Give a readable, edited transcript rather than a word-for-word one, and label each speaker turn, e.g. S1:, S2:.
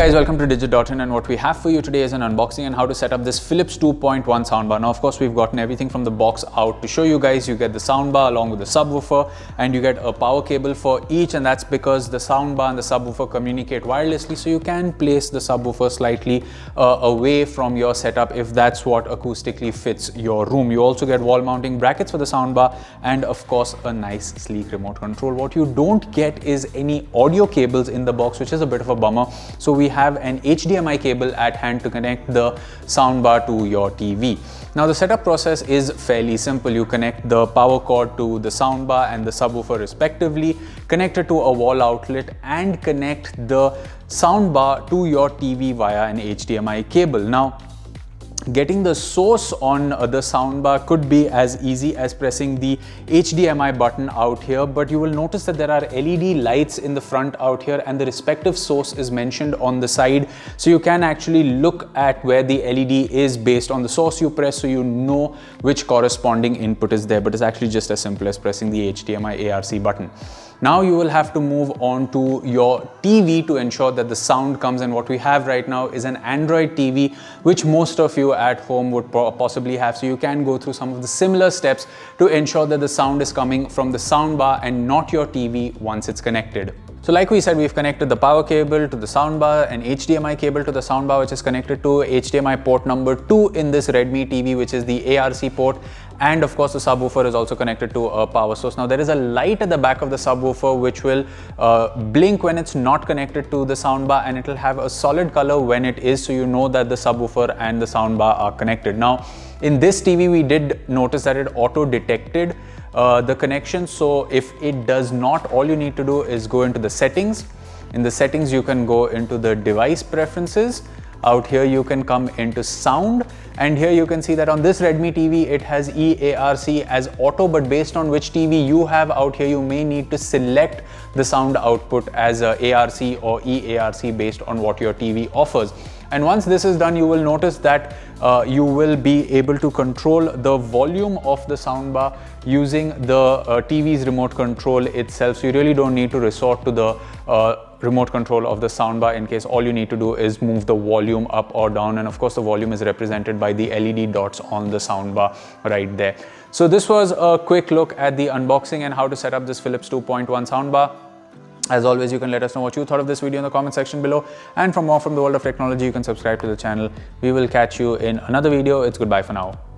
S1: guys, welcome to Digit.in, and what we have for you today is an unboxing and how to set up this Philips 2.1 soundbar. Now of course we've gotten everything from the box out to show you guys. You get the soundbar along with the subwoofer, and you get a power cable for each, and that's because the soundbar and the subwoofer communicate wirelessly, so you can place the subwoofer slightly away from your setup if that's what acoustically fits your room. You also get wall mounting brackets for the soundbar and of course a nice sleek remote control. What you don't get is any audio cables in the box, which is a bit of a bummer. So we have an HDMI cable at hand to connect the soundbar to your TV. Now the setup process is fairly simple. You connect the power cord to the soundbar and the subwoofer respectively, connect it to a wall outlet, and connect the soundbar to your TV via an HDMI cable. Now, getting the source on the soundbar could be as easy as pressing the HDMI button out here, but you will notice that there are LED lights in the front out here, and the respective source is mentioned on the side, so you can actually look at where the LED is based on the source you press, so you know which corresponding input is there. But it's actually just as simple as pressing the HDMI ARC button. Now you will have to move on to your TV to ensure that the sound comes, and what we have right now is an Android TV, which most of you at home would possibly have, so you can go through some of the similar steps to ensure that the sound is coming from the soundbar and not your TV once it's connected. So like we said, we've connected the power cable to the soundbar, an HDMI cable to the soundbar, which is connected to HDMI port number 2 in this Redmi TV, which is the ARC port, and of course the subwoofer is also connected to a power source. Now there is a light at the back of the subwoofer which will blink when it's not connected to the soundbar, and it will have a solid color when it is, so you know that the subwoofer and the soundbar are connected. Now in this TV we did notice that it auto detected the connection, so if it does not, all you need to do is go into the settings. In the settings you can go into the device preferences. Out here you can come into sound, and here you can see that on this Redmi TV it has EARC as auto, but based on which TV you have out here you may need to select the sound output as ARC or EARC based on what your TV offers. And once this is done, you will notice that you will be able to control the volume of the soundbar using the TV's remote control itself. So you really don't need to resort to the remote control of the soundbar in case all you need to do is move the volume up or down. And of course the volume is represented by the LED dots on the soundbar right there. So this was a quick look at the unboxing and how to set up this Philips 2.1 soundbar. As always, you can let us know what you thought of this video in the comment section below, and for more from the world of technology you can subscribe to the channel. We will catch you in another video. It's goodbye for now.